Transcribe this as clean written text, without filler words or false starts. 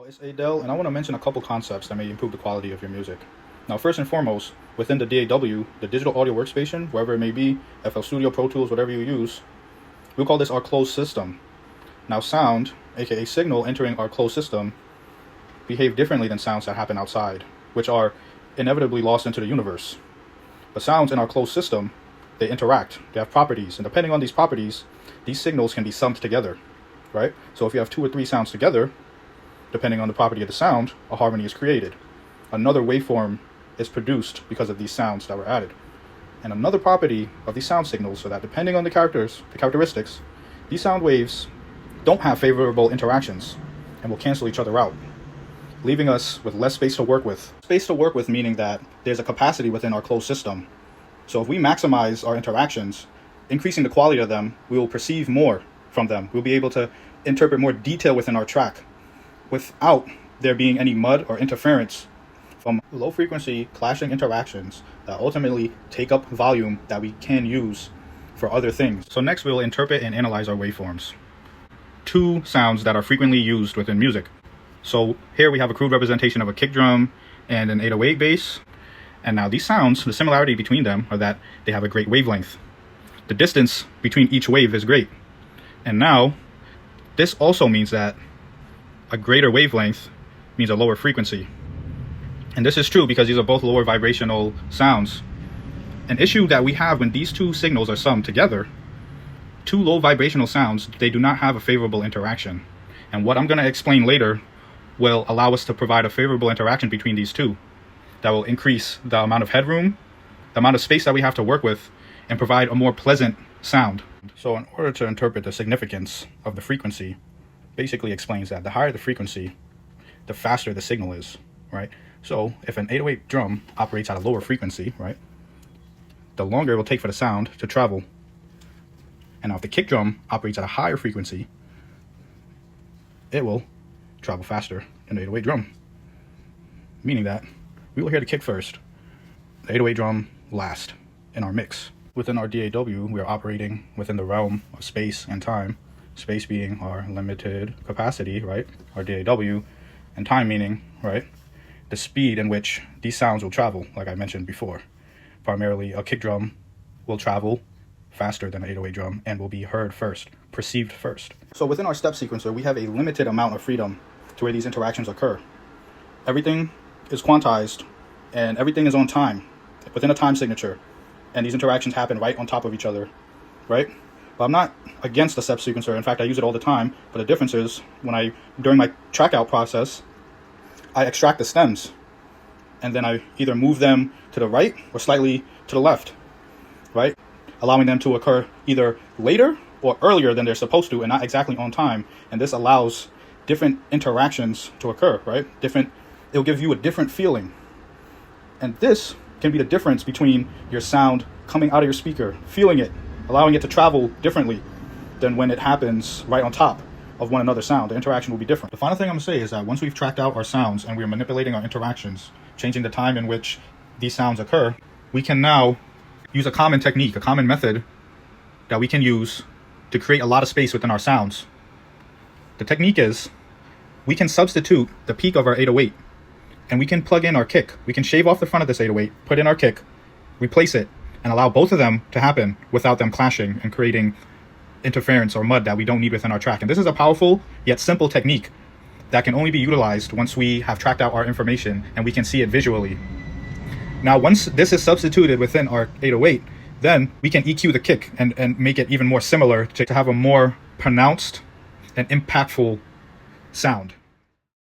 it's Adele, and I want to mention a couple concepts that may improve the quality of your music. Now, first and foremost, within the DAW, the digital audio workstation, wherever it may be, FL Studio, Pro Tools, whatever you use, we'll call this our closed system. Now, sound, aka signal entering our closed system, behave differently than sounds that happen outside, which are inevitably lost into the universe. But sounds in our closed system, they interact, they have properties, and depending on these properties, these signals can be summed together, right? So if you have 2 or 3 sounds together, depending on the property of the sound, a harmony is created. Another waveform is produced because of these sounds that were added. And another property of these sound signals, so that depending on the characteristics, these sound waves don't have favorable interactions and will cancel each other out, leaving us with less space to work with. Space to work with meaning that there's a capacity within our closed system. So if we maximize our interactions, increasing the quality of them, we will perceive more from them. We'll be able to interpret more detail within our track without there being any mud or interference from low frequency clashing interactions that ultimately take up volume that we can use for other things. So next we'll interpret and analyze our waveforms. 2 sounds that are frequently used within music. So here we have a crude representation of a kick drum and an 808 bass. And now these sounds, the similarity between them are that they have a great wavelength. The distance between each wave is great. And now this also means that a greater wavelength means a lower frequency. And this is true because these are both lower vibrational sounds. An issue that we have when these 2 signals are summed together, 2 low vibrational sounds, they do not have a favorable interaction. And what I'm going to explain later will allow us to provide a favorable interaction between these 2 that will increase the amount of headroom, the amount of space that we have to work with, and provide a more pleasant sound. So in order to interpret the significance of the frequency, basically explains that the higher the frequency, the faster the signal is, right? So if an 808 drum operates at a lower frequency, right, the longer it will take for the sound to travel. And now if the kick drum operates at a higher frequency, it will travel faster than the 808 drum. Meaning that we will hear the kick first, the 808 drum last in our mix. Within our DAW, we are operating within the realm of space and time. Space being our limited capacity, right? Our DAW, and time meaning, right, the speed in which these sounds will travel, like I mentioned before. Primarily, a kick drum will travel faster than an 808 drum and will be heard first, perceived first. So within our step sequencer, we have a limited amount of freedom to where these interactions occur. Everything is quantized and everything is on time, within a time signature, and these interactions happen right on top of each other, right? But I'm not against the step sequencer. In fact, I use it all the time. But the difference is during my track out process, I extract the stems and then I either move them to the right or slightly to the left, right? Allowing them to occur either later or earlier than they're supposed to and not exactly on time. And this allows different interactions to occur, right? It'll give you a different feeling. And this can be the difference between your sound coming out of your speaker, feeling it, allowing it to travel differently than when it happens right on top of one another sound. The interaction will be different. The final thing I'm going to say is that once we've tracked out our sounds and we're manipulating our interactions, changing the time in which these sounds occur, we can now use a common technique, a common method that we can use to create a lot of space within our sounds. The technique is we can substitute the peak of our 808 and we can plug in our kick. We can shave off the front of this 808, put in our kick, replace it, and allow both of them to happen without them clashing and creating interference or mud that we don't need within our track. And this is a powerful yet simple technique that can only be utilized once we have tracked out our information and we can see it visually. Now, once this is substituted within our 808, then we can EQ the kick and make it even more similar to have a more pronounced and impactful sound.